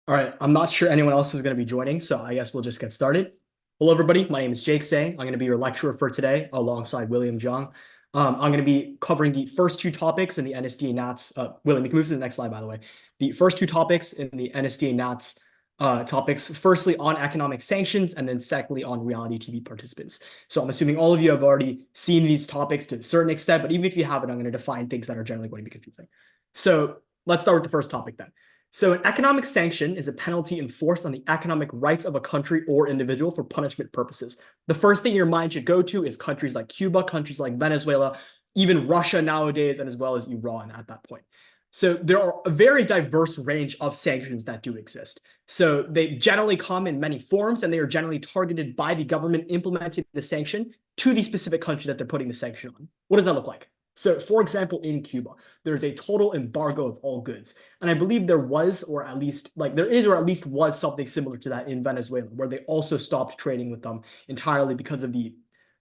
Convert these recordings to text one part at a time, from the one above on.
All right, I'm not sure anyone else is going to be joining, so I guess we'll just get started. Hello, everybody. My name is Zeng. I'm going to be your lecturer for today alongside William Zhang. I'm going to be covering the first two topics in the NSDA Nats. William, you can move to the next slide, by the way. The first two topics in the NSDA Nats topics, firstly on economic sanctions, and then secondly on reality TV participants. So I'm assuming all of you have already seen these topics to a certain extent, but even if you haven't, I'm going to define things that are generally going to be confusing. So let's start with the first topic then. So an economic sanction is a penalty enforced on the economic rights of a country or individual for punishment purposes. The first thing your mind should go to is countries like Cuba, countries like Venezuela, even Russia nowadays, and as well as Iran at that point. So there are a very diverse range of sanctions that do exist. So they generally come in many forms, and they are generally targeted by the government implementing the sanction to the specific country that they're putting the sanction on. What does that look like? So, for example, in Cuba, there's a total embargo of all goods. And I believe there was, or at least was something similar to that in Venezuela, where they also stopped trading with them entirely because of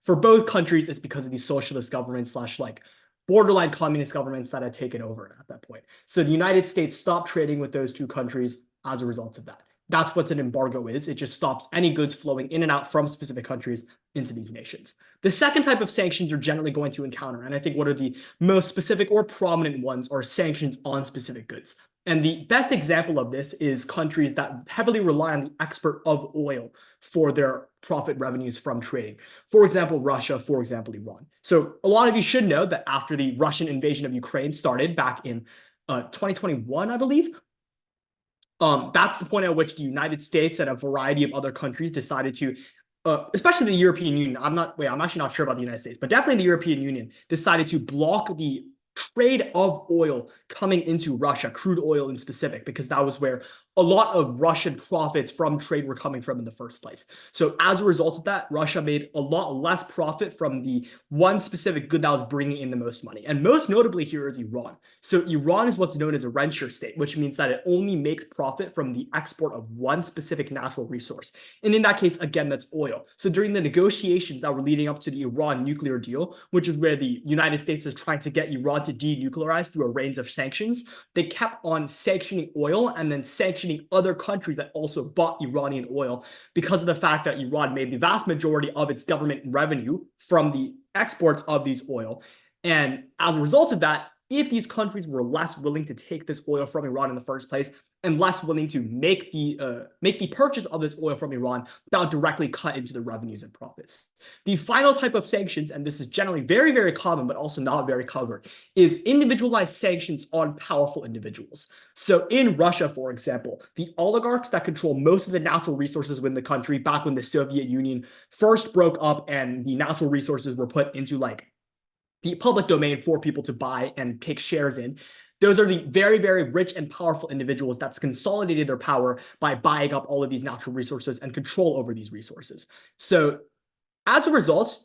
for both countries, it's because of the socialist governments / borderline communist governments that had taken over at that point. So the United States stopped trading with those two countries as a result of that. That's what an embargo is. It just stops any goods flowing in and out from specific countries into these nations. The second type of sanctions you're generally going to encounter, and I think what are the most specific or prominent ones, are sanctions on specific goods. And the best example of this is countries that heavily rely on the export of oil for their profit revenues from trading. For example, Russia, for example, Iran. So a lot of you should know that after the Russian invasion of Ukraine started back in 2021, I believe, that's the point at which the United States and a variety of other countries decided to, especially the European Union. I'm actually not sure about the United States, but definitely the European Union decided to block the trade of oil coming into Russia, crude oil in specific, because that was where a lot of Russian profits from trade were coming from in the first place. So as a result of that, Russia made a lot less profit from the one specific good that was bringing in the most money. And most notably here is Iran. So Iran is what's known as a rentier state, which means that it only makes profit from the export of one specific natural resource. And in that case, again, that's oil. So during the negotiations that were leading up to the Iran nuclear deal, which is where the United States was trying to get Iran to denuclearize through a range of sanctions, they kept on sanctioning oil and then sanctioning other countries that also bought Iranian oil because of the fact that Iran made the vast majority of its government revenue from the exports of these oil. And as a result of that, if these countries were less willing to take this oil from Iran in the first place and less willing to make the purchase of this oil from Iran, that would directly cut into the revenues and profits. The final type of sanctions, and this is generally very, very common, but also not very covered, is individualized sanctions on powerful individuals. So in Russia, for example, the oligarchs that control most of the natural resources within the country, back when the Soviet Union first broke up and the natural resources were put into the public domain for people to buy and take shares in. Those are the very, very rich and powerful individuals that's consolidated their power by buying up all of these natural resources and control over these resources. So as a result,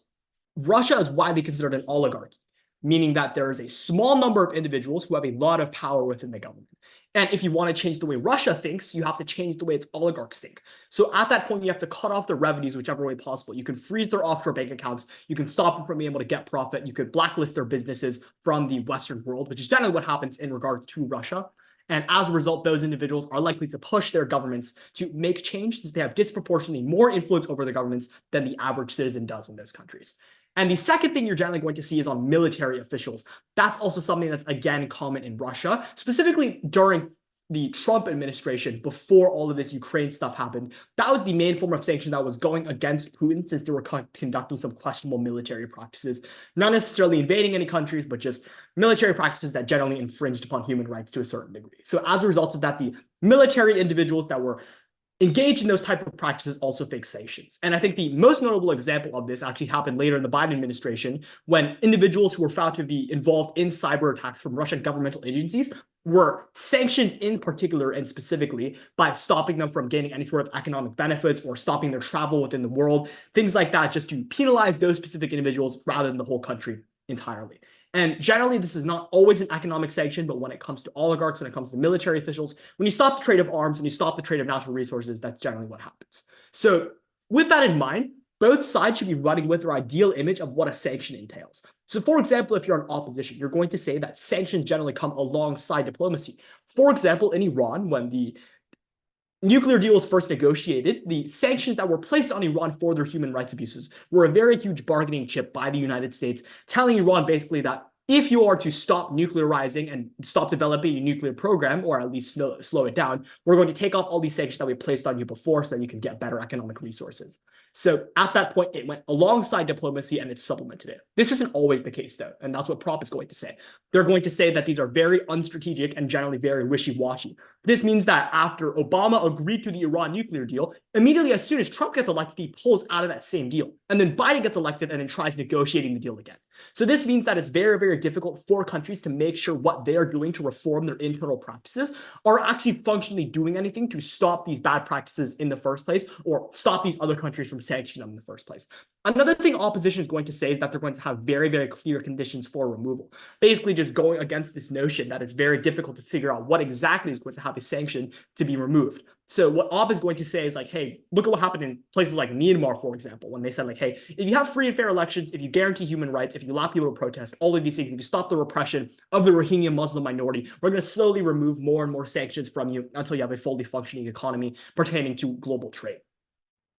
Russia is widely considered an oligarchy, meaning that there is a small number of individuals who have a lot of power within the government. And if you want to change the way Russia thinks, you have to change the way its oligarchs think. So at that point, you have to cut off their revenues whichever way possible. You can freeze their offshore bank accounts. You can stop them from being able to get profit. You could blacklist their businesses from the Western world, which is generally what happens in regards to Russia. And as a result, those individuals are likely to push their governments to make change since they have disproportionately more influence over the governments than the average citizen does in those countries. And the second thing you're generally going to see is on military officials. That's also something that's, again, common in Russia, specifically during the Trump administration before all of this Ukraine stuff happened. That was the main form of sanction that was going against Putin since they were conducting some questionable military practices, not necessarily invading any countries, but just military practices that generally infringed upon human rights to a certain degree. So as a result of that, the military individuals that were engaged in those type of practices also face sanctions. And I think the most notable example of this actually happened later in the Biden administration when individuals who were found to be involved in cyber attacks from Russian governmental agencies were sanctioned in particular and specifically by stopping them from gaining any sort of economic benefits or stopping their travel within the world, things like that, just to penalize those specific individuals rather than the whole country entirely. And generally, this is not always an economic sanction, but when it comes to oligarchs, when it comes to military officials, when you stop the trade of arms, when you stop the trade of natural resources, that's generally what happens. So with that in mind, both sides should be running with their ideal image of what a sanction entails. So for example, if you're in opposition, you're going to say that sanctions generally come alongside diplomacy. For example, in Iran, when the nuclear deal was first negotiated, the sanctions that were placed on Iran for their human rights abuses were a very huge bargaining chip by the United States, telling Iran basically that if you are to stop nuclearizing and stop developing a nuclear program, or at least slow it down, we're going to take off all these sanctions that we placed on you before so that you can get better economic resources. So at that point, it went alongside diplomacy and it supplemented it. This isn't always the case, though, and that's what Prop is going to say. They're going to say that these are very unstrategic and generally very wishy-washy. This means that after Obama agreed to the Iran nuclear deal, immediately as soon as Trump gets elected, he pulls out of that same deal. And then Biden gets elected and then tries negotiating the deal again. So this means that it's very, very difficult for countries to make sure what they're doing to reform their internal practices are actually functionally doing anything to stop these bad practices in the first place or stop these other countries from sanctioning them in the first place. Another thing opposition is going to say is that they're going to have very, very clear conditions for removal. Basically just going against this notion that it's very difficult to figure out what exactly is going to have a sanction to be removed. So what Ob is going to say is like, hey, look at what happened in places like Myanmar, for example, when they said like, hey, if you have free and fair elections, if you guarantee human rights, if you allow people to protest, all of these things, if you stop the repression of the Rohingya Muslim minority, we're going to slowly remove more and more sanctions from you until you have a fully functioning economy pertaining to global trade.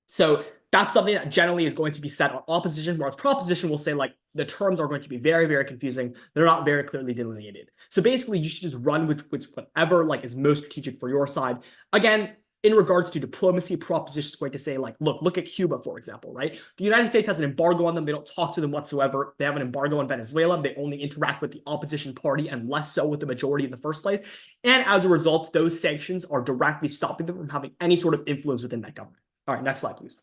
So that's something that generally is going to be set on opposition, whereas proposition will say like the terms are going to be very, very confusing. They're not very clearly delineated. So basically you should just run with whatever like is most strategic for your side. Again, in regards to diplomacy, proposition is going to say like, look at Cuba, for example, right? The United States has an embargo on them. They don't talk to them whatsoever. They have an embargo on Venezuela. They only interact with the opposition party and less so with the majority in the first place. And as a result, those sanctions are directly stopping them from having any sort of influence within that government. All right, next slide, please.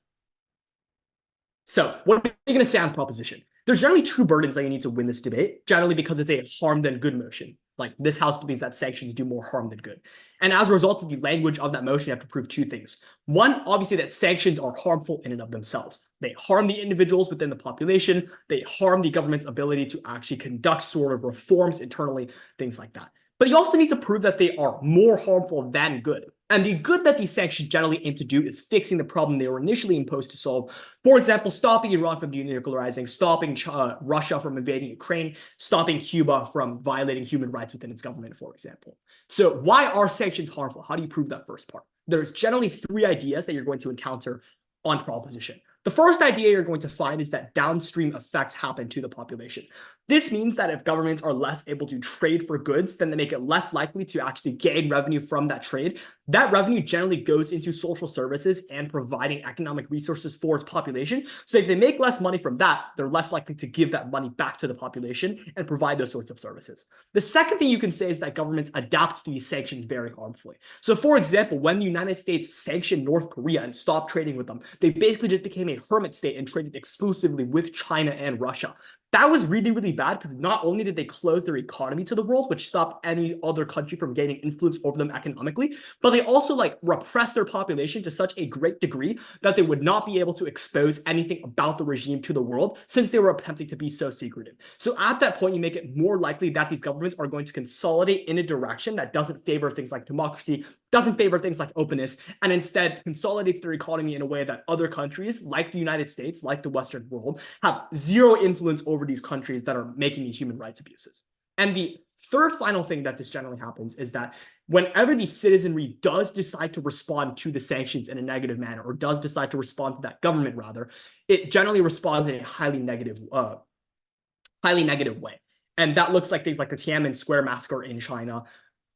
So what are you going to say on proposition? There's generally two burdens that you need to win this debate, generally because it's a harm than good motion. Like this house believes that sanctions do more harm than good. And as a result of the language of that motion, you have to prove two things. One, obviously that sanctions are harmful in and of themselves. They harm the individuals within the population. They harm the government's ability to actually conduct sort of reforms internally, things like that. But you also need to prove that they are more harmful than good. And the good that these sanctions generally aim to do is fixing the problem they were initially imposed to solve. For example, stopping Iran from denuclearizing, stopping Russia from invading Ukraine, stopping Cuba from violating human rights within its government, for example. So why are sanctions harmful? How do you prove that first part? There's generally three ideas that you're going to encounter on proposition. The first idea you're going to find is that downstream effects happen to the population. This means that if governments are less able to trade for goods, then they make it less likely to actually gain revenue from that trade. That revenue generally goes into social services and providing economic resources for its population. So if they make less money from that, they're less likely to give that money back to the population and provide those sorts of services. The second thing you can say is that governments adapt to these sanctions very harmfully. So for example, when the United States sanctioned North Korea and stopped trading with them, they basically just became a hermit state and traded exclusively with China and Russia. That was really, really bad because not only did they close their economy to the world, which stopped any other country from gaining influence over them economically, but they also like repressed their population to such a great degree that they would not be able to expose anything about the regime to the world since they were attempting to be so secretive. So at that point, you make it more likely that these governments are going to consolidate in a direction that doesn't favor things like democracy, doesn't favor things like openness, and instead consolidates their economy in a way that other countries like the United States, like the Western world, have zero influence over these countries that are making these human rights abuses. And the third final thing that this generally happens is that whenever the citizenry does decide to respond to the sanctions in a negative manner, or does decide to respond to that government rather, it generally responds in a highly negative way. And that looks like things like the Tiananmen Square massacre in China.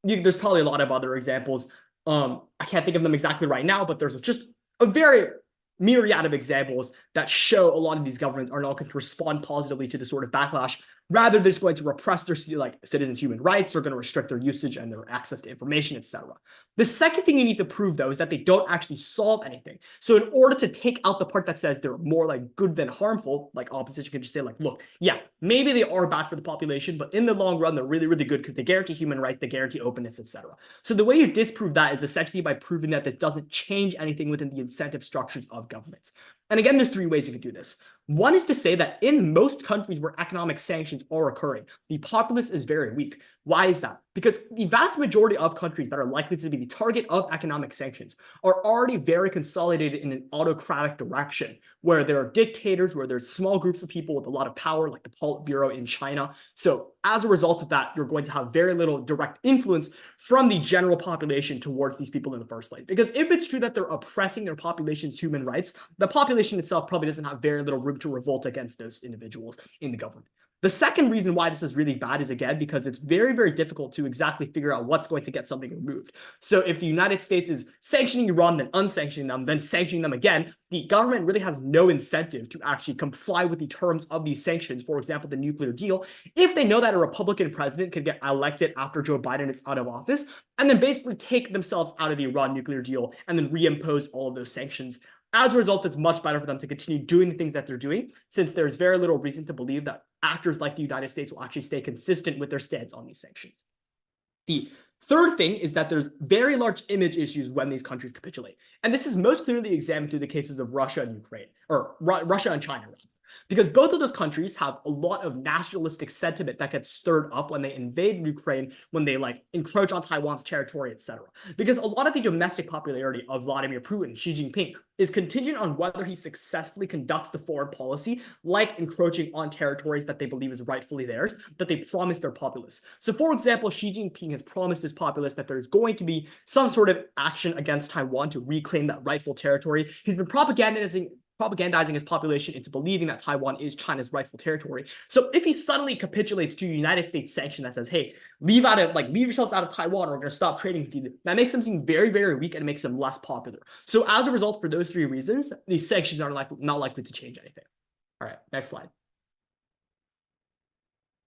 There's probably a lot of other examples. I can't think of them exactly right now, but there's just a very myriad of examples that show a lot of these governments are not going to respond positively to this sort of backlash. Rather, they're just going to repress their citizens' human rights. They're going to restrict their usage and their access to information, etc. The second thing you need to prove, though, is that they don't actually solve anything. So in order to take out the part that says they're more like good than harmful, like opposition can just say like, look, yeah, maybe they are bad for the population, but in the long run, they're really, really good because they guarantee human rights, they guarantee openness, etc. So the way you disprove that is essentially by proving that this doesn't change anything within the incentive structures of governments. And again, there's three ways you can do this. One is to say that in most countries where economic sanctions are occurring, the populace is very weak. Why is that? Because the vast majority of countries that are likely to be the target of economic sanctions are already very consolidated in an autocratic direction, where there are dictators, where there's small groups of people with a lot of power, like the Politburo in China. So as a result of that, you're going to have very little direct influence from the general population towards these people in the first place. Because if it's true that they're oppressing their population's human rights, the population itself probably doesn't have very little room to revolt against those individuals in the government. The second reason why this is really bad is, again, because it's very, very difficult to exactly figure out what's going to get something removed. So if the United States is sanctioning Iran, then unsanctioning them, then sanctioning them again, the government really has no incentive to actually comply with the terms of these sanctions, for example, the nuclear deal, if they know that a Republican president could get elected after Joe Biden is out of office, and then basically take themselves out of the Iran nuclear deal and then reimpose all of those sanctions. As a result, it's much better for them to continue doing the things that they're doing, since there's very little reason to believe that actors like the United States will actually stay consistent with their stance on these sanctions. The third thing is that there's very large image issues when these countries capitulate. And this is most clearly examined through the cases of Russia and Ukraine, or Russia and China, rather. Because both of those countries have a lot of nationalistic sentiment that gets stirred up when they invade Ukraine, when they encroach on Taiwan's territory, etc. Because a lot of the domestic popularity of Vladimir Putin, Xi Jinping, is contingent on whether he successfully conducts the foreign policy, like encroaching on territories that they believe is rightfully theirs, that they promise their populace. So, for example, Xi Jinping has promised his populace that there's going to be some sort of action against Taiwan to reclaim that rightful territory. He's been propagandizing his population into believing that Taiwan is China's rightful territory. So if he suddenly capitulates to a United States sanction that says, hey, leave yourselves out of Taiwan, or we're going to stop trading with you, that makes him seem very, very weak and makes him less popular. So as a result, for those three reasons, these sanctions are not likely to change anything. All right, next slide.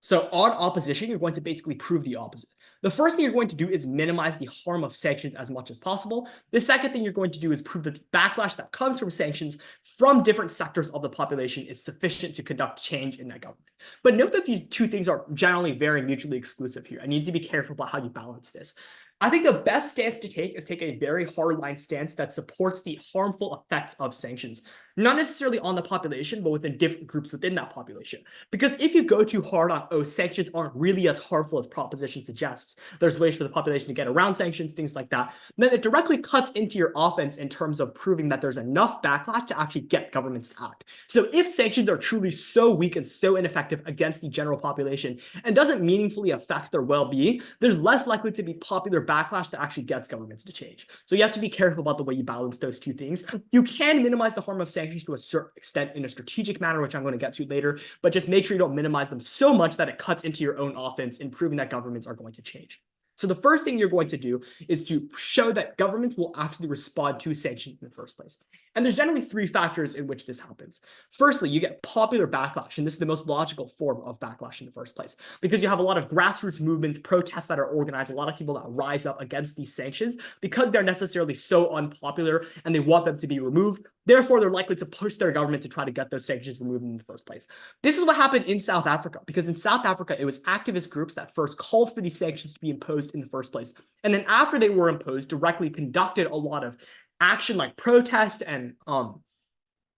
So on opposition, you're going to basically prove the opposite. The first thing you're going to do is minimize the harm of sanctions as much as possible. The second thing you're going to do is prove that the backlash that comes from sanctions from different sectors of the population is sufficient to conduct change in that government. But note that these two things are generally very mutually exclusive here. I need to be careful about how you balance this. I think the best stance to take is take a very hardline stance that supports the harmful effects of sanctions, not necessarily on the population, but within different groups within that population. Because if you go too hard on, oh, sanctions aren't really as harmful as proposition suggests, there's ways for the population to get around sanctions, things like that, then it directly cuts into your offense in terms of proving that there's enough backlash to actually get governments to act. So if sanctions are truly so weak and so ineffective against the general population and doesn't meaningfully affect their well-being, there's less likely to be popular backlash that actually gets governments to change. So you have to be careful about the way you balance those two things. You can minimize the harm of sanctions to a certain extent in a strategic manner, which I'm going to get to later, but just make sure you don't minimize them so much that it cuts into your own offense in proving that governments are going to change. So the first thing you're going to do is to show that governments will actually respond to sanctions in the first place. And there's generally three factors in which this happens. Firstly, you get popular backlash, and this is the most logical form of backlash in the first place, because you have a lot of grassroots movements, protests that are organized, a lot of people that rise up against these sanctions because they're necessarily so unpopular and they want them to be removed. Therefore, they're likely to push their government to try to get those sanctions removed in the first place. This is what happened in South Africa, because in South Africa, it was activist groups that first called for these sanctions to be imposed in the first place. And then after they were imposed, directly conducted a lot of action like protest and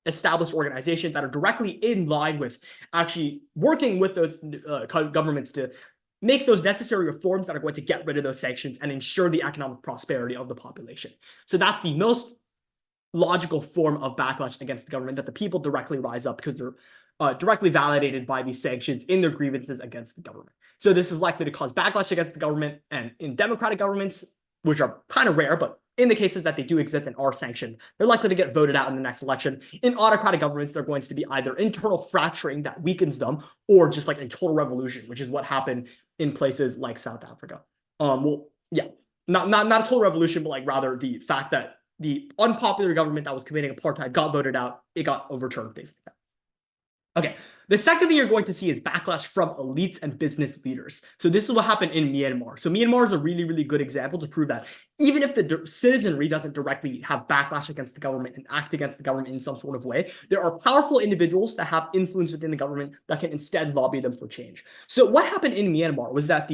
established organizations that are directly in line with actually working with those governments to make those necessary reforms that are going to get rid of those sanctions and ensure the economic prosperity of the population. So that's the most logical form of backlash against the government, that the people directly rise up because they're directly validated by these sanctions in their grievances against the government. So this is likely to cause backlash against the government, and in democratic governments, which are kind of rare, but in the cases that they do exist and are sanctioned, they're likely to get voted out in the next election. In autocratic governments, they're going to be either internal fracturing that weakens them, or just like a total revolution, which is what happened in places like South Africa. Well, yeah, not a total revolution, but like rather the fact that the unpopular government that was committing apartheid got voted out, it got overturned, things like that. Okay, the second thing you're going to see is backlash from elites and business leaders. So this is what happened in Myanmar. So Myanmar is a really, really good example to prove that even if the citizenry doesn't directly have backlash against the government and act against the government in some sort of way, there are powerful individuals that have influence within the government that can instead lobby them for change. So what happened in Myanmar was that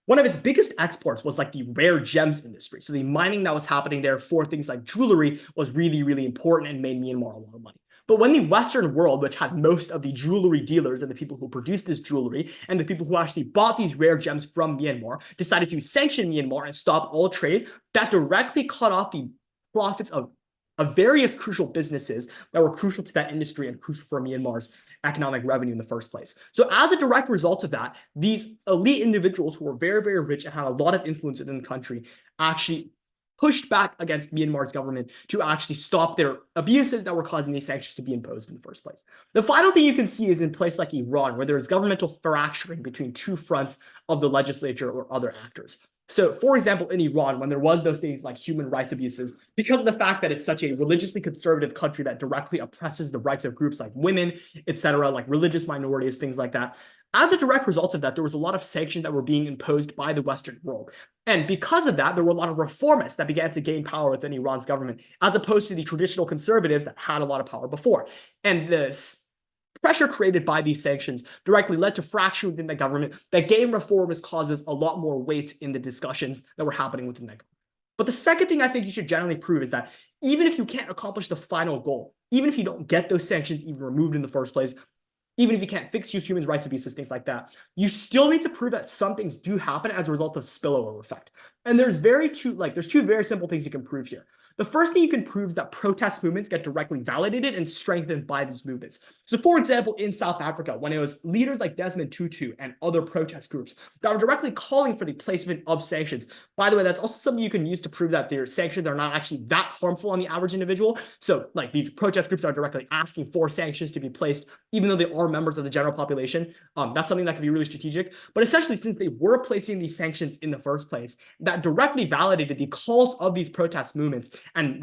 one of its biggest exports was like the rare gems industry. So the mining that was happening there for things like jewelry was really, really important and made Myanmar a lot of money. But when the Western world, which had most of the jewelry dealers and the people who produced this jewelry and the people who actually bought these rare gems from Myanmar, decided to sanction Myanmar and stop all trade, that directly cut off the profits of various crucial businesses that were crucial to that industry and crucial for Myanmar's economic revenue in the first place. So as a direct result of that, these elite individuals who were very, very rich and had a lot of influence within the country actually pushed back against Myanmar's government to actually stop their abuses that were causing these sanctions to be imposed in the first place. The final thing you can see is in places like Iran, where there is governmental fracturing between two fronts of the legislature or other actors. So, for example, in Iran, when there was those things like human rights abuses, because of the fact that it's such a religiously conservative country that directly oppresses the rights of groups like women, etc., like religious minorities, things like that, as a direct result of that, there was a lot of sanctions that were being imposed by the Western world. And because of that, there were a lot of reformists that began to gain power within Iran's government, as opposed to the traditional conservatives that had a lot of power before. And this pressure created by these sanctions directly led to fracture within the government that gave reformist causes a lot more weight in the discussions that were happening within that government. But the second thing I think you should generally prove is that even if you can't accomplish the final goal, even if you don't get those sanctions even removed in the first place, even if you can't fix human rights abuses, things like that, you still need to prove that some things do happen as a result of spillover effect. And there's two very simple things you can prove here. The first thing you can prove is that protest movements get directly validated and strengthened by these movements. So, for example, in South Africa, when it was leaders like Desmond Tutu and other protest groups that were directly calling for the placement of sanctions. By the way, that's also something you can use to prove that their sanctions are not actually that harmful on the average individual. So, like, these protest groups are directly asking for sanctions to be placed, even though they are members of the general population. That's something that can be really strategic. But essentially, since they were placing these sanctions in the first place, that directly validated the calls of these protest movements and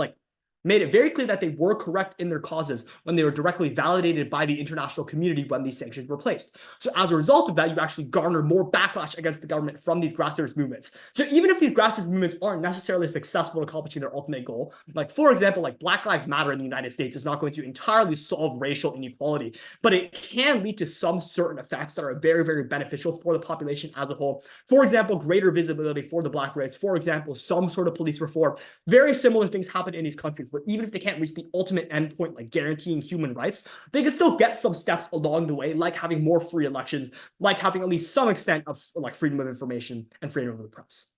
made it very clear that they were correct in their causes when they were directly validated by the international community when these sanctions were placed. So as a result of that, you actually garner more backlash against the government from these grassroots movements. So even if these grassroots movements aren't necessarily successful in accomplishing their ultimate goal, like for example, like Black Lives Matter in the United States is not going to entirely solve racial inequality, but it can lead to some certain effects that are very, very beneficial for the population as a whole. For example, greater visibility for the Black race. For example, some sort of police reform. Very similar things happen in these countries, where even if they can't reach the ultimate endpoint, like guaranteeing human rights, they can still get some steps along the way, like having more free elections, like having at least some extent of like freedom of information and freedom of the press.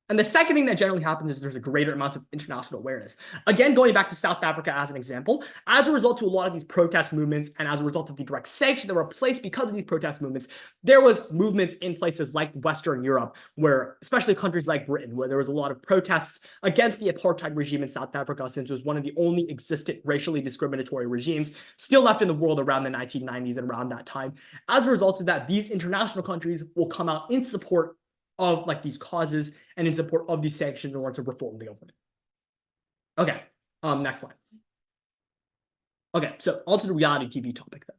And the second thing that generally happens is there's a greater amount of international awareness. Again, going back to South Africa as an example, as a result to a lot of these protest movements and as a result of the direct sanctions that were placed because of these protest movements, there was movements in places like Western Europe, where especially countries like Britain, where there was a lot of protests against the apartheid regime in South Africa, since it was one of the only existent racially discriminatory regimes still left in the world around the 1990s and around that time. As a result of that, these international countries will come out in support of like these causes and in support of these sanctions in order to reform the government. Okay, next slide. Okay, so onto the reality TV topic then.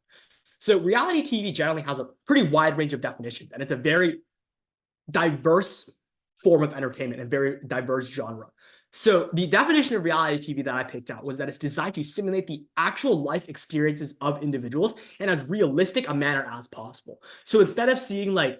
So reality TV generally has a pretty wide range of definitions, and it's a very diverse form of entertainment and very diverse genre. So the definition of reality TV that I picked out was that it's designed to simulate the actual life experiences of individuals in as realistic a manner as possible. So instead of seeing like,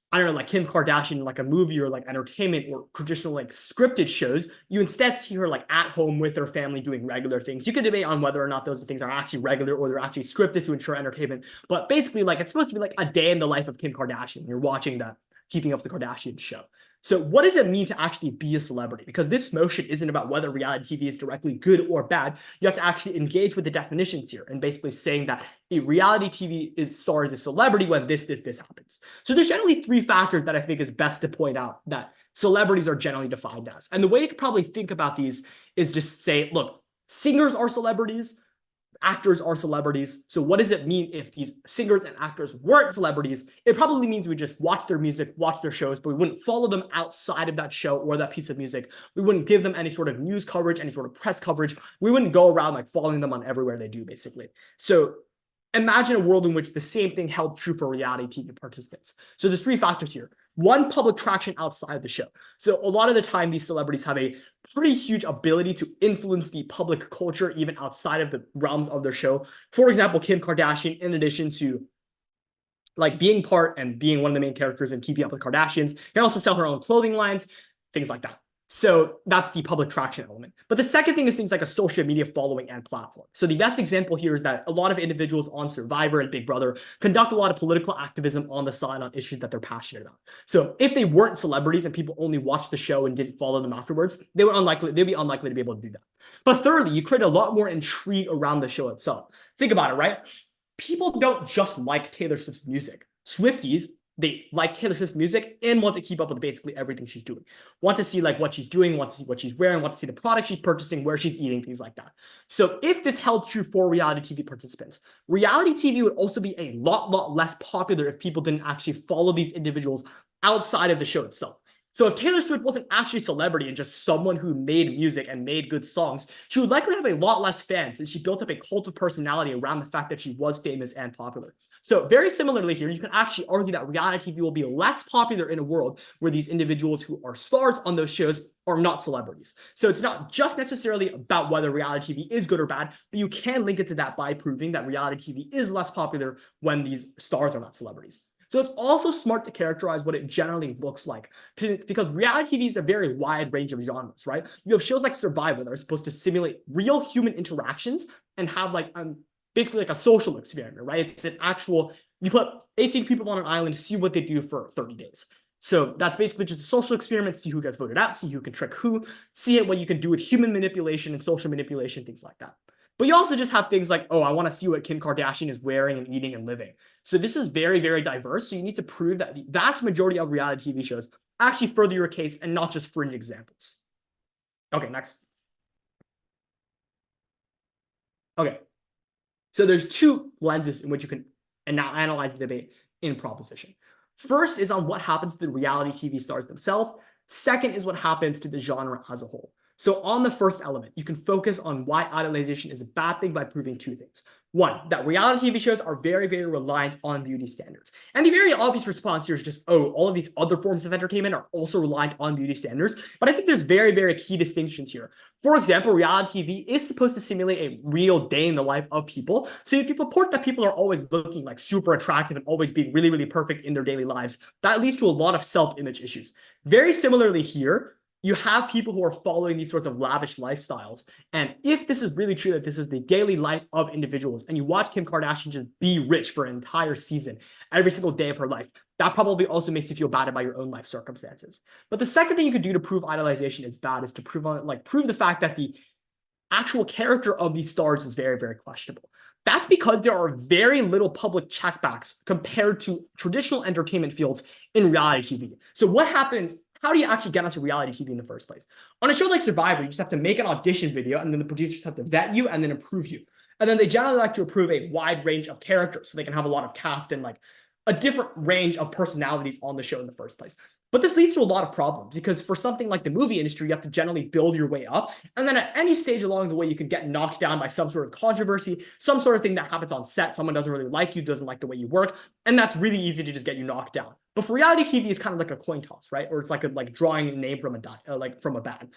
I don't know, like Kim Kardashian, like a movie or like entertainment or traditional like scripted shows, you instead see her like at home with her family doing regular things. You can debate on whether or not those things are actually regular or they're actually scripted to ensure entertainment. But basically, like it's supposed to be like a day in the life of Kim Kardashian. You're watching the Keeping Up with the Kardashians show. So what does it mean to actually be a celebrity? Because this motion isn't about whether reality TV is directly good or bad. You have to actually engage with the definitions here and basically saying that a reality TV star is a celebrity when this happens. So there's generally three factors that I think is best to point out that celebrities are generally defined as. And the way you could probably think about these is just say, look, singers are celebrities, actors are celebrities. So what does it mean if these singers and actors weren't celebrities? It probably means we just watch their music, watch their shows, but we wouldn't follow them outside of that show or that piece of music. We wouldn't give them any sort of news coverage, any sort of press coverage. We wouldn't go around like following them on everywhere they do, basically. So imagine a world in which the same thing held true for reality TV participants. So there's three factors here. One, public traction outside the show. So a lot of the time, these celebrities have a pretty huge ability to influence the public culture, even outside of the realms of their show. For example, Kim Kardashian, in addition to like being part and being one of the main characters in Keeping Up with Kardashians, can also sell her own clothing lines, things like that. So that's the public traction element. But the second thing is things like a social media following and platform. So the best example here is that a lot of individuals on Survivor and Big Brother conduct a lot of political activism on the side on issues that they're passionate about. So if they weren't celebrities and people only watched the show and didn't follow them afterwards, they'd be unlikely to be able to do that. But thirdly, you create a lot more intrigue around the show itself. Think about it, right? People don't just like Taylor Swift's music. Swifties, they like Taylor Swift's music and want to keep up with basically everything she's doing. Want to see like what she's doing, want to see what she's wearing, want to see the product she's purchasing, where she's eating, things like that. So if this held true for reality TV participants, reality TV would also be a lot less popular if people didn't actually follow these individuals outside of the show itself. So if Taylor Swift wasn't actually a celebrity and just someone who made music and made good songs, she would likely have a lot less fans, and she built up a cult of personality around the fact that she was famous and popular. So very similarly here, you can actually argue that reality TV will be less popular in a world where these individuals who are stars on those shows are not celebrities. So it's not just necessarily about whether reality TV is good or bad, but you can link it to that by proving that reality TV is less popular when these stars are not celebrities. So it's also smart to characterize what it generally looks like, because reality TV is a very wide range of genres, right? You have shows like Survivor that are supposed to simulate real human interactions and have like basically like a social experiment, right? It's an actual, you put 18 people on an island to see what they do for 30 days. So that's basically just a social experiment, see who gets voted out, see who can trick who, see what you can do with human manipulation and social manipulation, things like that. But you also just have things like, oh, I want to see what Kim Kardashian is wearing and eating and living. So this is very, very diverse. So you need to prove that the vast majority of reality TV shows actually further your case and not just fringe examples. Okay, next. Okay. So there's two lenses in which you can analyze the debate in proposition. First is on what happens to the reality TV stars themselves. Second is what happens to the genre as a whole. So on the first element, you can focus on why idolization is a bad thing by proving two things. One, that reality TV shows are very, very reliant on beauty standards. And the very obvious response here is just, oh, all of these other forms of entertainment are also reliant on beauty standards. But I think there's very, very key distinctions here. For example, reality TV is supposed to simulate a real day in the life of people. So if you purport that people are always looking like super attractive and always being really, really perfect in their daily lives, that leads to a lot of self-image issues. Very similarly here, you have people who are following these sorts of lavish lifestyles. And if this is really true, that this is the daily life of individuals, and you watch Kim Kardashian just be rich for an entire season, every single day of her life, that probably also makes you feel bad about your own life circumstances. But the second thing you could do to prove idolization is bad is to prove the fact that the actual character of these stars is very, very questionable. That's because there are very little public checkbacks compared to traditional entertainment fields in reality TV. So what happens? How do you actually get onto reality TV in the first place? On a show like Survivor, you just have to make an audition video, and then the producers have to vet you and then approve you. And then they generally like to approve a wide range of characters so they can have a lot of cast and like a different range of personalities on the show in the first place. But this leads to a lot of problems because for something like the movie industry, you have to generally build your way up. And then at any stage along the way, you could get knocked down by some sort of controversy, some sort of thing that happens on set. Someone doesn't really like you, doesn't like the way you work. And that's really easy to just get you knocked down. But for reality TV, it's kind of like a coin toss, right? Or it's like drawing a name from a bag.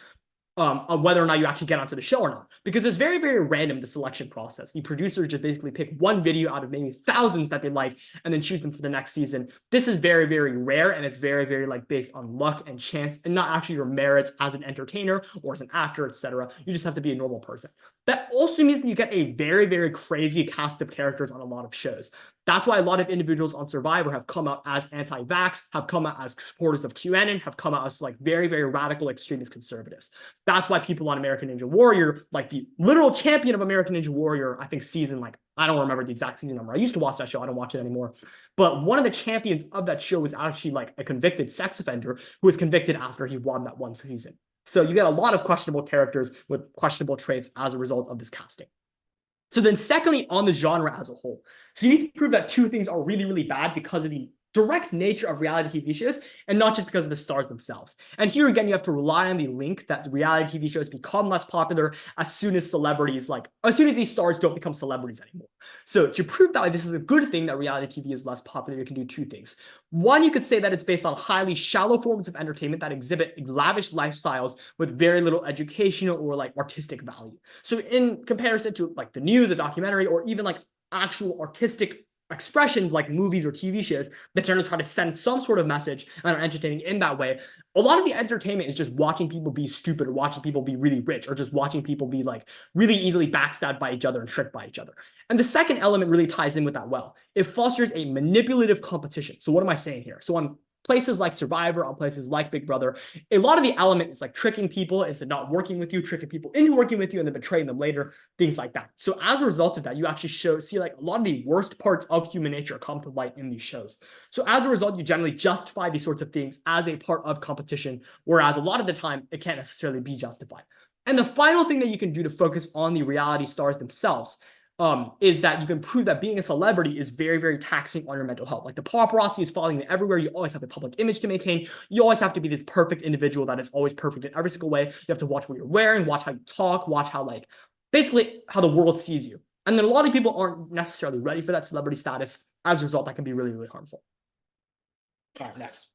On whether or not you actually get onto the show or not. Because it's very, very random, the selection process. The producers just basically pick one video out of maybe thousands that they like and then choose them for the next season. This is very, very rare, and it's very, very based on luck and chance and not actually your merits as an entertainer or as an actor, etc. You just have to be a normal person. That also means that you get a very, very crazy cast of characters on a lot of shows. That's why a lot of individuals on Survivor have come out as anti-vax, have come out as supporters of QAnon, have come out as very, very radical extremist conservatives. That's why people on American Ninja Warrior, like the literal champion of American Ninja Warrior, I think season I don't remember the exact season number. I used to watch that show. I don't watch it anymore. But one of the champions of that show was actually a convicted sex offender who was convicted after he won that one season. So you get a lot of questionable characters with questionable traits as a result of this casting. So then secondly, on the genre as a whole. So you need to prove that two things are really, really bad because of the direct nature of reality TV shows and not just because of the stars themselves. And here again, you have to rely on the link that reality TV shows become less popular as soon as these stars don't become celebrities anymore. So to prove that this is a good thing that reality TV is less popular, you can do two things. One, you could say that it's based on highly shallow forms of entertainment that exhibit lavish lifestyles with very little educational or artistic value. So in comparison to the news, a documentary, or even actual artistic expressions like movies or TV shows that generally try to send some sort of message and are entertaining in that way, a lot of the entertainment is just watching people be stupid or watching people be really rich or just watching people be like really easily backstabbed by each other and tricked by each other. And the second element really ties in with that well. It fosters a manipulative competition. So what am I saying here? So on places like Survivor, on places like Big Brother, a lot of the element is like tricking people into not working with you, tricking people into working with you, and then betraying them later, things like that. So as a result of that, you actually see like a lot of the worst parts of human nature come to light in these shows. So as a result, you generally justify these sorts of things as a part of competition, whereas a lot of the time it can't necessarily be justified. And the final thing that you can do to focus on the reality stars themselves is that you can prove that being a celebrity is very, very taxing on your mental health. Like the paparazzi is following you everywhere. You always have a public image to maintain. You always have to be this perfect individual that is always perfect in every single way. You have to watch what you're wearing, watch how you talk, watch how like basically how the world sees you. And then a lot of people aren't necessarily ready for that celebrity status. As a result, that can be really, really harmful. All right, next.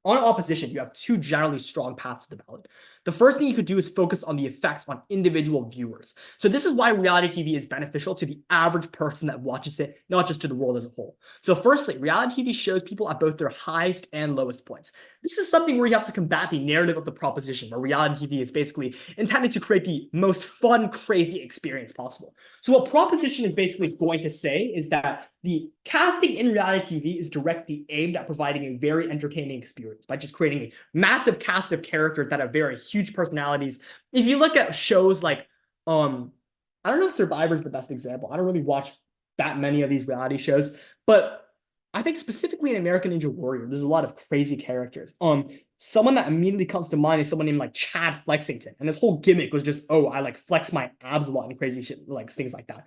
On opposition, you have two generally strong paths to the ballot. The first thing you could do is focus on the effects on individual viewers. So this is why reality TV is beneficial to the average person that watches it, not just to the world as a whole. So firstly, reality TV shows people at both their highest and lowest points. This is something where you have to combat the narrative of the proposition, where reality TV is basically intended to create the most fun, crazy experience possible. So what proposition is basically going to say is that the casting in reality TV is directly aimed at providing a very entertaining experience by just creating a massive cast of characters that have very huge personalities. If you look at shows like, I don't know if Survivor is the best example. I don't really watch that many of these reality shows, but I think specifically in American Ninja Warrior, there's a lot of crazy characters. Someone that immediately comes to mind is someone named like Chad Flexington, and his whole gimmick was just, oh, I like flex my abs a lot and crazy shit, like things like that.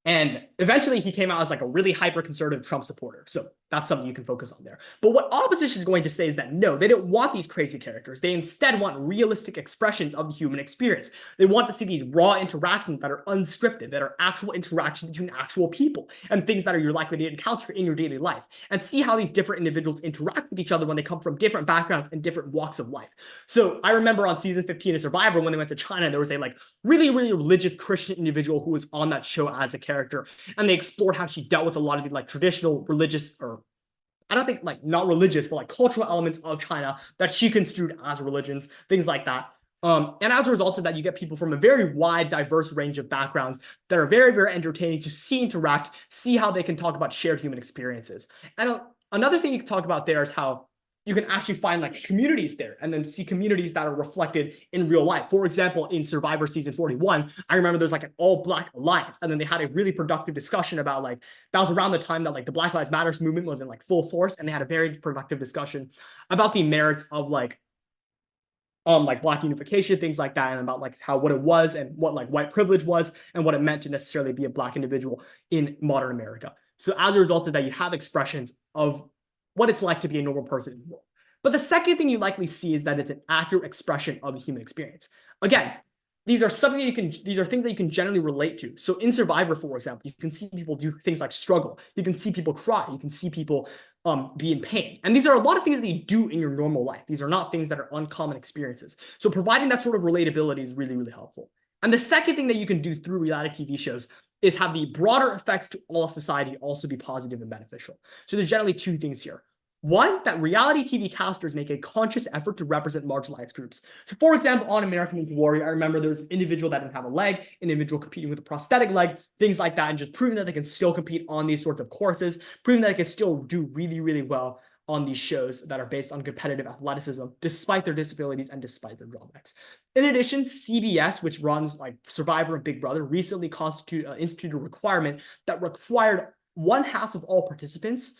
And eventually he came out as like a really hyper-conservative Trump supporter. So that's something you can focus on there. But what opposition is going to say is that no, they don't want these crazy characters. They instead want realistic expressions of the human experience. They want to see these raw interactions that are unscripted, that are actual interactions between actual people and things that you're likely to encounter in your daily life, and see how these different individuals interact with each other when they come from different backgrounds and different walks of life. So I remember on season 15 of Survivor, when they went to China, there was a like really, really religious Christian individual who was on that show as a character, and they explored how she dealt with a lot of the like traditional religious, or I don't think like not religious, but like cultural elements of China that she construed as religions, things like that. And as a result of that, you get people from a very wide, diverse range of backgrounds that are very, very entertaining to see interact, see how they can talk about shared human experiences. And another thing you can talk about there is how you can actually find like communities there and then see communities that are reflected in real life. For example, in Survivor season 41, I remember there's like an all-black alliance, and then they had a really productive discussion about like, that was around the time that like the Black Lives Matter movement was in like full force, and they had a very productive discussion about the merits of like black unification, things like that, and about like how what it was and what like white privilege was and what it meant to necessarily be a black individual in modern America. So as a result of that, you have expressions of what it's like to be a normal person in the world. But the second thing you likely see is that it's an accurate expression of the human experience. Again, these are things that you can generally relate to. So in Survivor, for example, you can see people do things like struggle. You can see people cry. You can see people be in pain. And these are a lot of things that you do in your normal life. These are not things that are uncommon experiences. So providing that sort of relatability is really, really helpful. And the second thing that you can do through reality TV shows is have the broader effects to all of society also be positive and beneficial. So there's generally two things here. One, that reality TV casters make a conscious effort to represent marginalized groups. So for example, on American Ninja Warrior, I remember there was an individual that didn't have a leg, an individual competing with a prosthetic leg, things like that, and just proving that they can still compete on these sorts of courses, proving that they can still do really, really well on these shows that are based on competitive athleticism, despite their disabilities and despite their drawbacks. In addition, CBS, which runs like Survivor and Big Brother, recently instituted a requirement that required 1/2 of all participants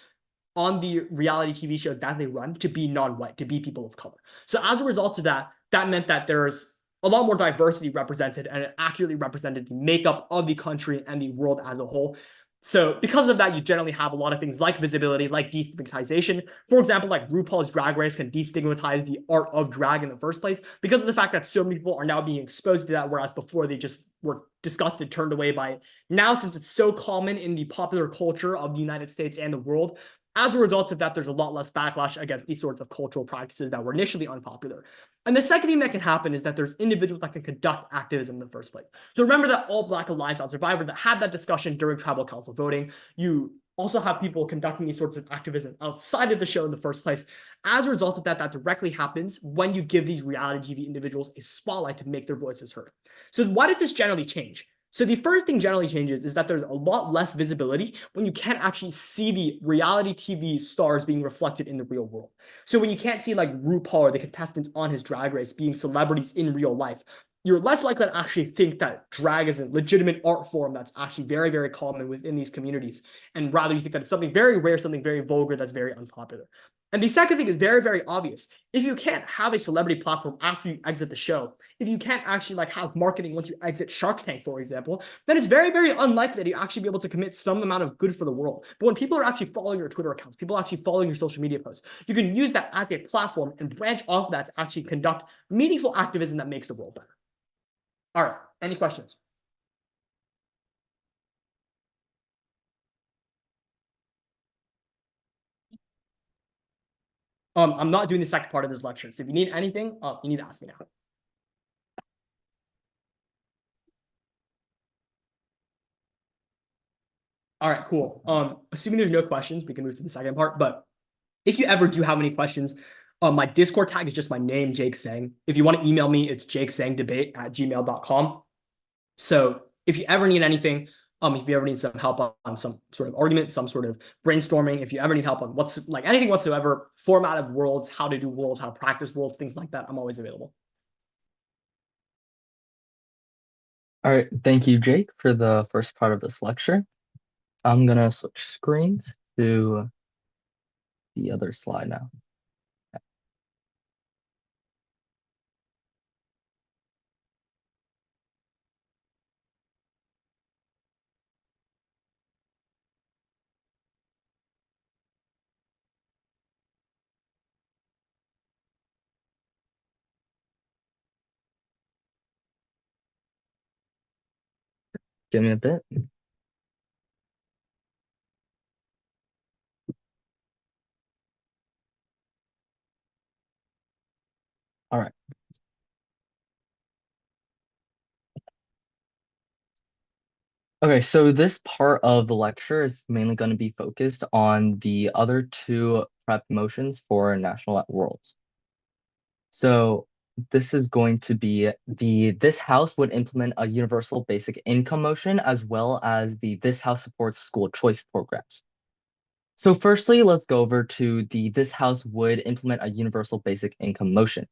on the reality TV shows that they run to be non-white, to be people of color. So as a result of that, that meant that there's a lot more diversity represented, and it accurately represented the makeup of the country and the world as a whole. So because of that, you generally have a lot of things like visibility, like destigmatization. For example, like RuPaul's Drag Race can destigmatize the art of drag in the first place because of the fact that so many people are now being exposed to that, whereas before they just were disgusted, turned away by it. Now, since it's so common in the popular culture of the United States and the world, As a result of that, there's a lot less backlash against these sorts of cultural practices that were initially unpopular. And the second thing that can happen is that there's individuals that can conduct activism in the first place. So remember that All Black Alliance on Survivor that had that discussion during tribal council voting. You also have people conducting these sorts of activism outside of the show in the first place. As a result of that, that directly happens when you give these reality TV individuals a spotlight to make their voices heard. So why does this generally change? So the first thing generally changes is that there's a lot less visibility when you can't actually see the reality TV stars being reflected in the real world. So when you can't see like RuPaul or the contestants on his Drag Race being celebrities in real life, you're less likely to actually think that drag is a legitimate art form that's actually very, very common within these communities. And rather you think that it's something very rare, something very vulgar that's very unpopular. And the second thing is very, very obvious. If you can't have a celebrity platform after you exit the show, if you can't actually like have marketing once you exit Shark Tank, for example, then it's very, very unlikely that you actually be able to commit some amount of good for the world. But when people are actually following your Twitter accounts, people are actually following your social media posts, you can use that as a platform and branch off of that to actually conduct meaningful activism that makes the world better. All right, any questions? I'm not doing the second part of this lecture, so if you need anything, you need to ask me now. All right, cool. Assuming there's no questions, we can move to the second part. But if you ever do have any questions, my Discord tag is just my name, Jake Zeng. If you want to email me, it's jakesangdebate@gmail.com. So if you ever need anything, if you ever need some help on some sort of argument, some sort of brainstorming, if you ever need help on what's like anything whatsoever, format of worlds, how to do worlds, how to practice worlds, things like that, I'm always available. All right, thank you, Jake, for the first part of this lecture. I'm gonna switch screens to the other slide now. Give me a bit. All right. Okay, so this part of the lecture is mainly going to be focused on the other two prep motions for national at worlds. So this is going to be this house would implement a universal basic income motion as well as this house supports school choice programs. So firstly, let's go over to this house would implement a universal basic income motion.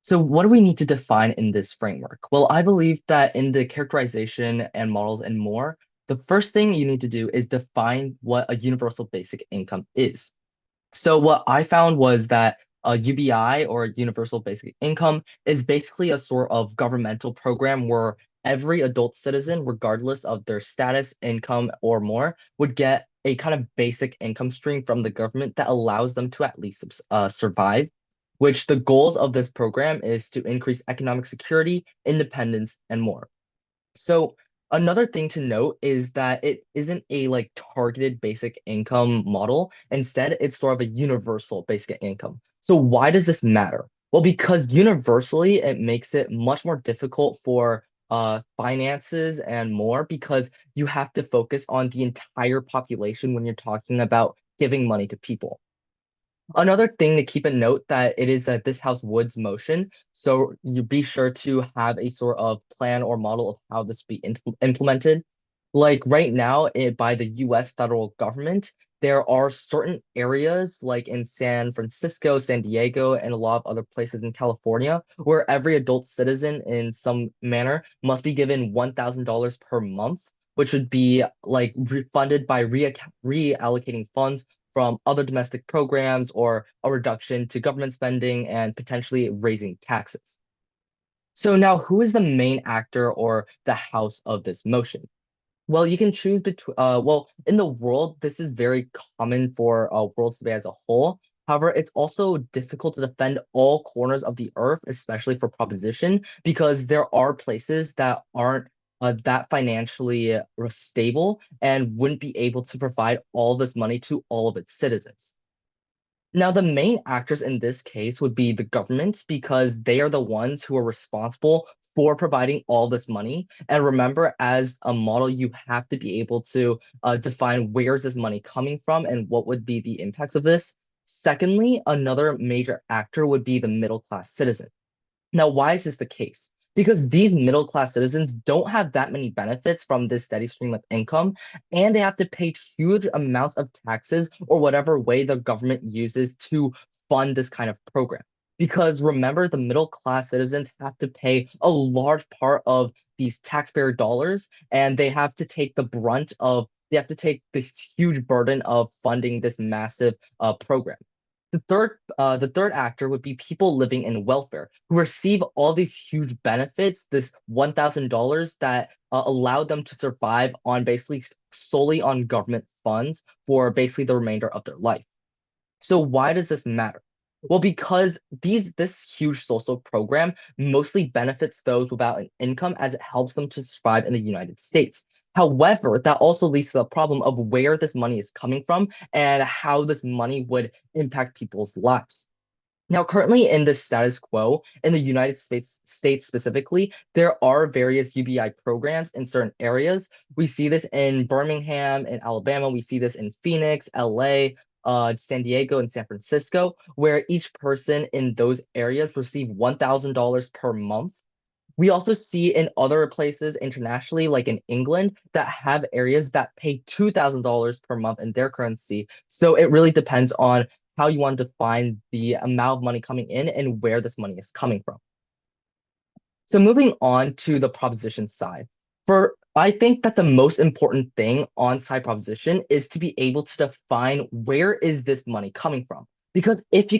So what do we need to define in this framework? Well, I believe that in the characterization and models and more, the first thing you need to do is define what a universal basic income is. So what I found was that a UBI or universal basic income is basically a sort of governmental program where every adult citizen, regardless of their status, income, or more, would get a kind of basic income stream from the government that allows them to at least survive, which the goals of this program is to increase economic security, independence, and more. So another thing to note is that it isn't a like targeted basic income model. Instead, it's sort of a universal basic income. So why does this matter? Well, because universally, it makes it much more difficult for finances and more because you have to focus on the entire population when you're talking about giving money to people. Another thing to keep a note that it is this House Woods motion, so you be sure to have a sort of plan or model of how this be implemented. Like right now, by the U.S. federal government, there are certain areas like in San Francisco, San Diego, and a lot of other places in California where every adult citizen in some manner must be given $1,000 per month, which would be like refunded by reallocating funds from other domestic programs or a reduction to government spending and potentially raising taxes. So now who is the main actor or the house of this motion? Well, you can choose between, well, in the world, this is very common for world survey as a whole. However, it's also difficult to defend all corners of the earth, especially for proposition, because there are places that aren't that financially stable and wouldn't be able to provide all this money to all of its citizens. Now, the main actors in this case would be the government because they are the ones who are responsible for providing all this money. And remember, as a model, you have to be able to define where's this money coming from and what would be the impacts of this. Secondly, another major actor would be the middle class citizen. Now, why is this the case? Because these middle class citizens don't have that many benefits from this steady stream of income, and they have to pay huge amounts of taxes or whatever way the government uses to fund this kind of program. Because remember, the middle class citizens have to pay a large part of these taxpayer dollars, and they have to take this huge burden of funding this massive program. The third actor would be people living in welfare who receive all these huge benefits, this $1,000 that allow them to survive on basically solely on government funds for basically the remainder of their life. So why does this matter? Well, because this huge social program mostly benefits those without an income as it helps them to survive in the United States. However, that also leads to the problem of where this money is coming from and how this money would impact people's lives. Now, currently in the status quo in the United States specifically, there are various UBI programs in certain areas. We see this in Birmingham, in Alabama. We see this in Phoenix, LA, San Diego, and San Francisco, where each person in those areas receive $1,000 per month. We also see in other places internationally, like in England, that have areas that pay $2,000 per month in their currency. So it really depends on how you want to define the amount of money coming in and where this money is coming from. So moving on to the proposition side. I think that the most important thing on side proposition is to be able to define where is this money coming from. Because if you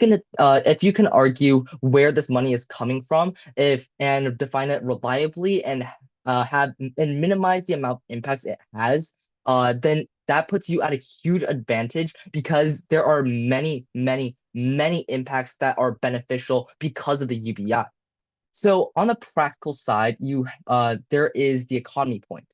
can argue where this money is coming from, if and define it reliably and have and minimize the amount of impacts it has, then that puts you at a huge advantage because there are many, many, many impacts that are beneficial because of the UBI. So on the practical side, there is the economy point.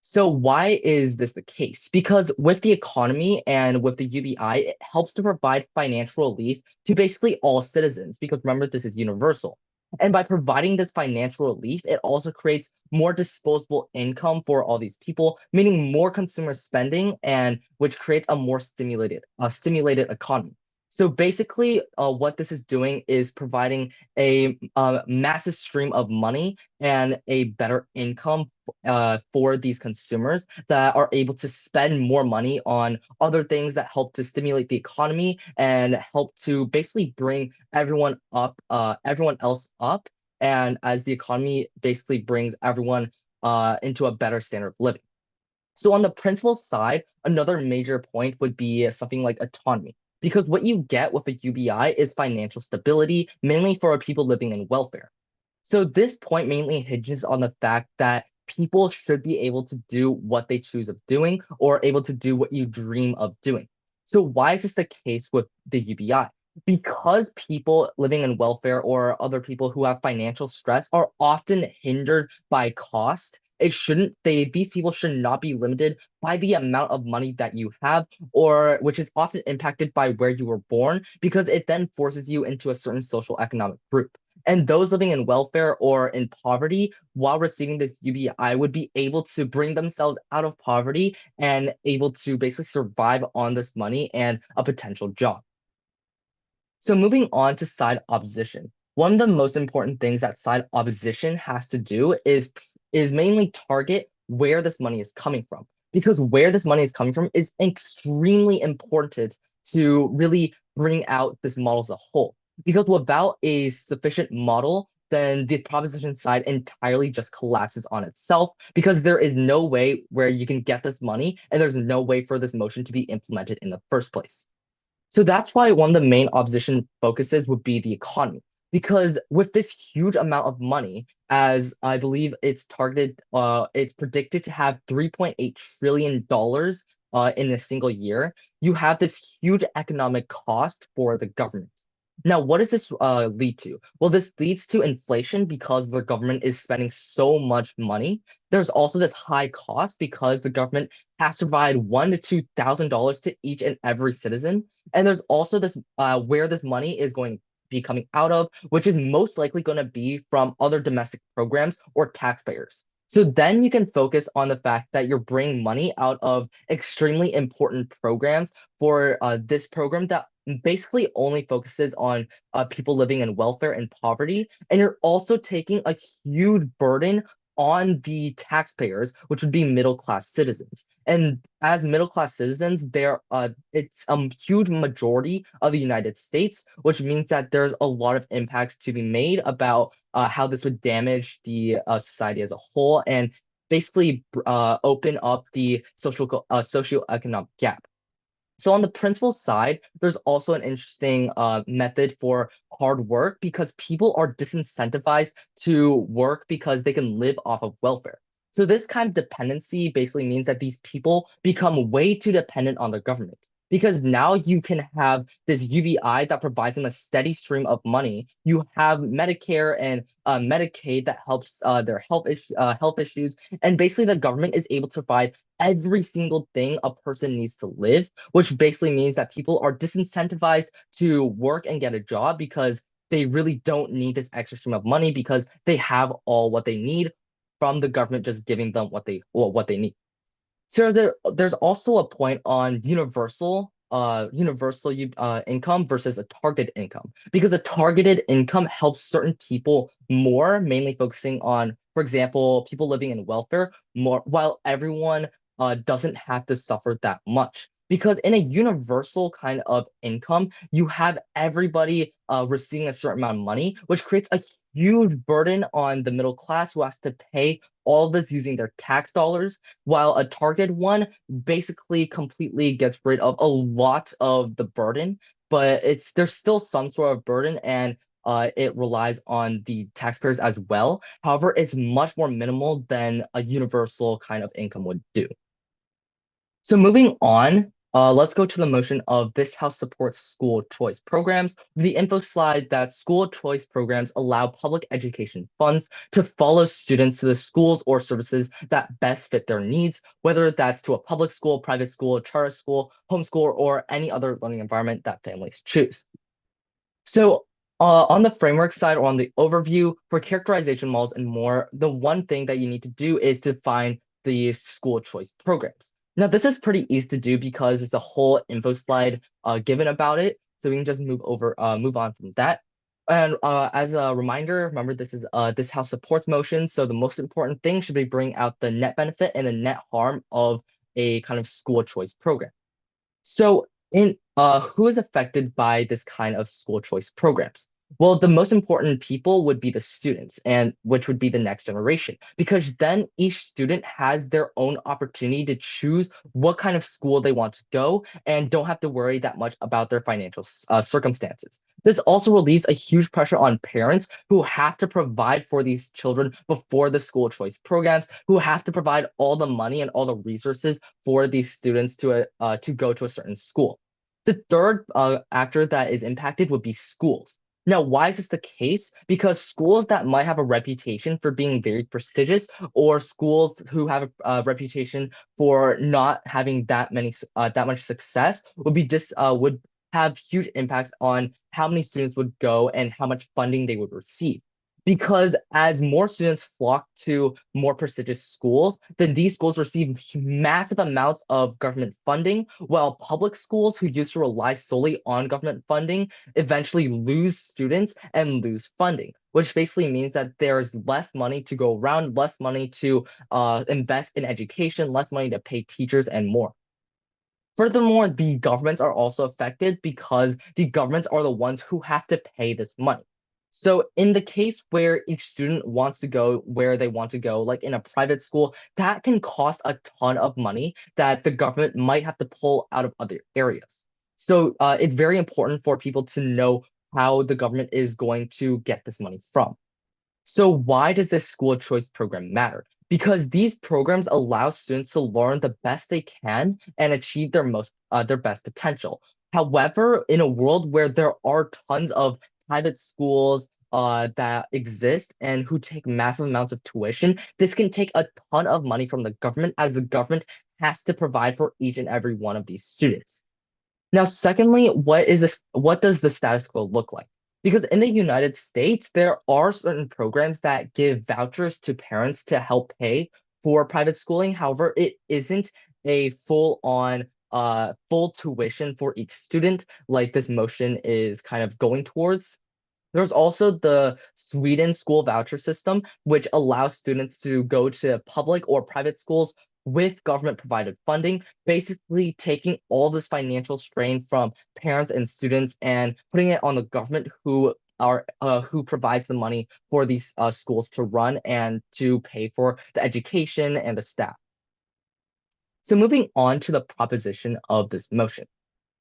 So why is this the case? Because with the economy and with the UBI, it helps to provide financial relief to basically all citizens, because remember, this is universal. And by providing this financial relief, it also creates more disposable income for all these people, meaning more consumer spending, and which creates a more stimulated economy. So basically, what this is doing is providing a massive stream of money and a better income for these consumers that are able to spend more money on other things that help to stimulate the economy and help to basically bring everyone else up. And as the economy basically brings everyone into a better standard of living. So on the principal side, another major point would be something like autonomy. Because what you get with a UBI is financial stability, mainly for people living in welfare. So this point mainly hinges on the fact that people should be able to do what they choose of doing or able to do what you dream of doing. So why is this the case with the UBI? Because people living in welfare or other people who have financial stress are often hindered by cost. These people should not be limited by the amount of money that you have, or which is often impacted by where you were born, because it then forces you into a certain social economic group. And those living in welfare or in poverty while receiving this UBI would be able to bring themselves out of poverty and able to basically survive on this money and a potential job. So moving on to side opposition. One of the most important things that side opposition has to do is mainly target where this money is coming from. Because where this money is coming from is extremely important to really bring out this model as a whole. Because without a sufficient model, then the proposition side entirely just collapses on itself because there is no way where you can get this money and there's no way for this motion to be implemented in the first place. So that's why one of the main opposition focuses would be the economy. Because with this huge amount of money, as I believe it's predicted to have $3.8 trillion in a single year, you have this huge economic cost for the government. Now, what does this lead to? Well, this leads to inflation because the government is spending so much money. There's also this high cost because the government has to provide $1,000 to $2,000 to each and every citizen. And there's also this where this money is going to be coming out of, which is most likely going to be from other domestic programs or taxpayers. So then you can focus on the fact that you're bringing money out of extremely important programs for this program that basically only focuses on people living in welfare and poverty. And you're also taking a huge burden on the taxpayers, which would be middle class citizens. And as middle class citizens, it's a huge majority of the United States, which means that there's a lot of impacts to be made about how this would damage the society as a whole and basically open up the socioeconomic gap. So on the principal side, there's also an interesting method for hard work because people are disincentivized to work because they can live off of welfare. So this kind of dependency basically means that these people become way too dependent on the government because now you can have this UBI that provides them a steady stream of money. You have Medicare and Medicaid that helps their health issues, and basically the government is able to provide every single thing a person needs to live, which basically means that people are disincentivized to work and get a job because they really don't need this extra stream of money because they have all what they need from the government just giving them what they need. So there's also a point on universal income versus a target income because a targeted income helps certain people more, mainly focusing on, for example, people living in welfare more, while everyone doesn't have to suffer that much. Because in a universal kind of income, you have everybody receiving a certain amount of money, which creates a huge burden on the middle class who has to pay all this using their tax dollars, while a targeted one basically completely gets rid of a lot of the burden, but there's still some sort of burden and it relies on the taxpayers as well. However, it's much more minimal than a universal kind of income would do. So moving on, let's go to the motion of this House supports school choice programs. The info slide that school choice programs allow public education funds to follow students to the schools or services that best fit their needs, whether that's to a public school, private school, charter school, homeschool, or any other learning environment that families choose. So on the framework side or on the overview for characterization models and more, the one thing that you need to do is define the school choice programs. Now, this is pretty easy to do because it's a whole info slide given about it. So we can just move on from that. And as a reminder, remember this House supports motion. So the most important thing should be bring out the net benefit and the net harm of a kind of school choice program. So, in who is affected by this kind of school choice programs? Well, the most important people would be the students, and which would be the next generation, because then each student has their own opportunity to choose what kind of school they want to go and don't have to worry that much about their financial circumstances. This also relieves a huge pressure on parents who have to provide for these children before the school choice programs, who have to provide all the money and all the resources for these students to go to a certain school. The third actor that is impacted would be schools. Now, why is this the case? Because schools that might have a reputation for being very prestigious, or schools who have a reputation for not having that much success, would have huge impacts on how many students would go and how much funding they would receive. Because as more students flock to more prestigious schools, then these schools receive massive amounts of government funding, while public schools who used to rely solely on government funding eventually lose students and lose funding, which basically means that there's less money to go around, less money to invest in education, less money to pay teachers, and more. Furthermore, the governments are also affected because the governments are the ones who have to pay this money. So in the case where each student wants to go where they want to go, like in a private school, that can cost a ton of money that the government might have to pull out of other areas. So it's very important for people to know how the government is going to get this money from. So why does this school choice program matter? Because these programs allow students to learn the best they can and achieve their best potential. However, in a world where there are tons of private schools that exist and who take massive amounts of tuition, this can take a ton of money from the government as the government has to provide for each and every one of these students. Now, secondly, what does the status quo look like? Because in the United States, there are certain programs that give vouchers to parents to help pay for private schooling. However, it isn't a full tuition for each student like this motion is kind of going towards. There's also the Sweden school voucher system, which allows students to go to public or private schools with government provided funding, basically taking all this financial strain from parents and students and putting it on the government who provides the money for these schools to run and to pay for the education and the staff. So moving on to the proposition of this motion.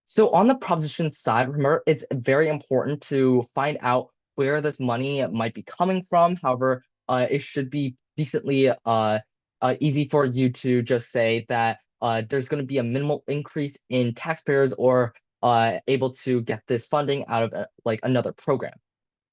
So on the proposition side, remember, it's very important to find out where this money might be coming from. However, it should be decently easy for you to just say that there's going to be a minimal increase in taxpayers or able to get this funding out of like another program.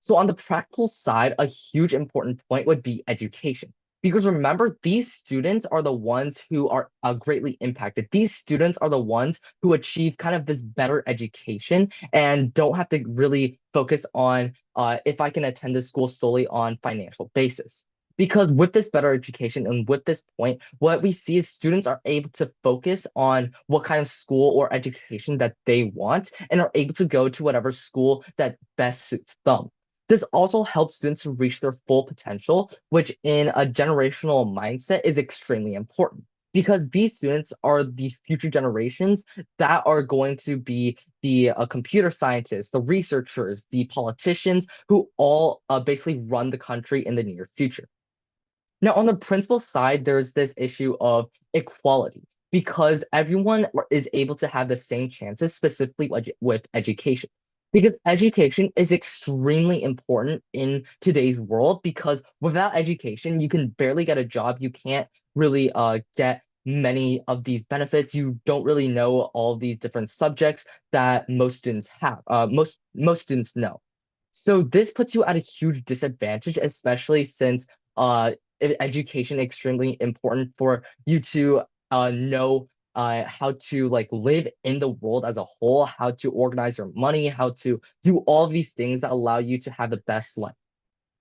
So on the practical side, a huge important point would be education. Because remember, these students are the ones who are greatly impacted. These students are the ones who achieve kind of this better education and don't have to really focus on if I can attend this school solely on financial basis. Because with this better education and with this point, what we see is students are able to focus on what kind of school or education that they want and are able to go to whatever school that best suits them. This also helps students to reach their full potential, which in a generational mindset is extremely important because these students are the future generations that are going to be the computer scientists, the researchers, the politicians who all basically run the country in the near future. Now, on the principal side, there's this issue of equality because everyone is able to have the same chances, specifically with education. Because education is extremely important in today's world because without education, you can barely get a job. You can't really get many of these benefits. You don't really know all these different subjects that most students have, most students know. So this puts you at a huge disadvantage, especially since education is extremely important for you to know how to like live in the world as a whole, how to organize your money, how to do all these things that allow you to have the best life.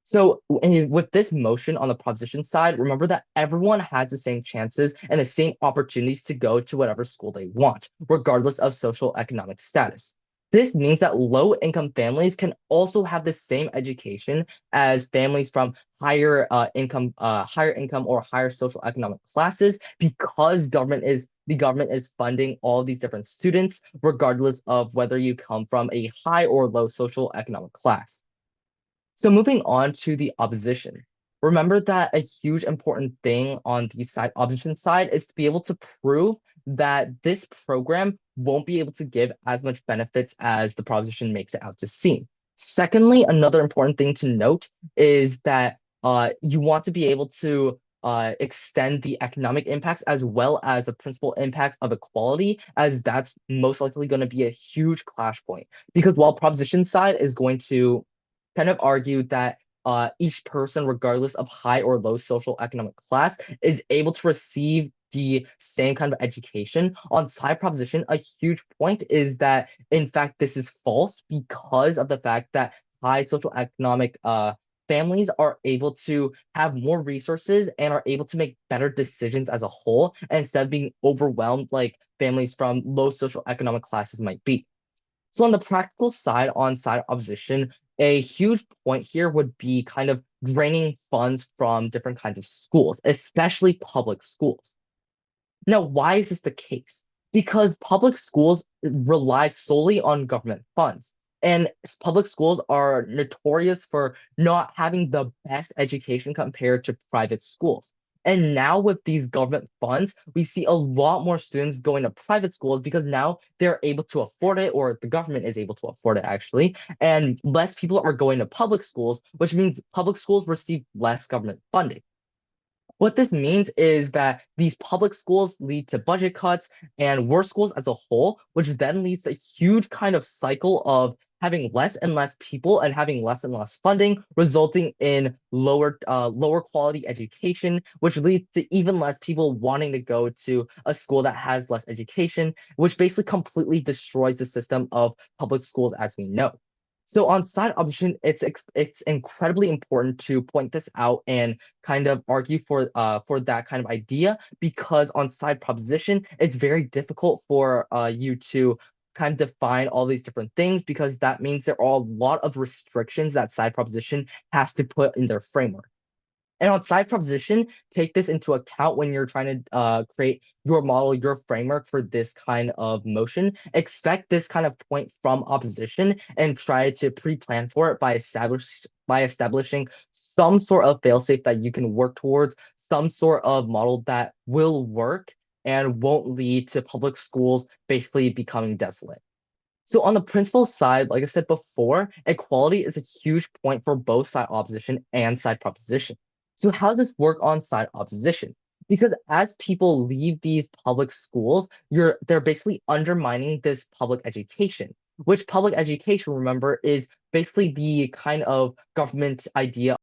So with this motion on the proposition side, remember that everyone has the same chances and the same opportunities to go to whatever school they want, regardless of social economic status. This means that low-income families can also have the same education as families from higher income or higher social economic classes because the government is funding all these different students, regardless of whether you come from a high or low social economic class. So moving on to the opposition. Remember that a huge important thing on the opposition side is to be able to prove that this program won't be able to give as much benefits as the proposition makes it out to seem. Secondly, another important thing to note is that you want to be able to extend the economic impacts as well as the principal impacts of equality, as that's most likely going to be a huge clash point. Because while proposition side is going to kind of argued that each person, regardless of high or low social economic class, is able to receive the same kind of education. On side proposition, a huge point is that, in fact, this is false because of the fact that high social economic families are able to have more resources and are able to make better decisions as a whole instead of being overwhelmed like families from low social economic classes might be. So on the practical side, on side opposition, a huge point here would be kind of draining funds from different kinds of schools, especially public schools. Now, why is this the case? Because public schools rely solely on government funds. And public schools are notorious for not having the best education compared to private schools. And now with these government funds, we see a lot more students going to private schools because now they're able to afford it, or the government is able to afford it actually. And less people are going to public schools, which means public schools receive less government funding. What this means is that these public schools lead to budget cuts and worse schools as a whole, which then leads to a huge kind of cycle of having less and less people and having less and less funding, resulting in lower quality education, which leads to even less people wanting to go to a school that has less education, which basically completely destroys the system of public schools as we know. So on side opposition, it's incredibly important to point this out and kind of argue for that kind of idea, because on side proposition, it's very difficult for you to kind of define all these different things, because that means there are a lot of restrictions that side proposition has to put in their framework. And on side proposition, take this into account when you're trying to create your model, your framework for this kind of motion. Expect this kind of point from opposition and try to pre-plan for it by establishing some sort of failsafe that you can work towards, some sort of model that will work and won't lead to public schools basically becoming desolate. So on the principle side, like I said before, equality is a huge point for both side opposition and side proposition. So how does this work on side opposition? Because as people leave these public schools, they're basically undermining this public education, which public education, remember, is basically the kind of government idea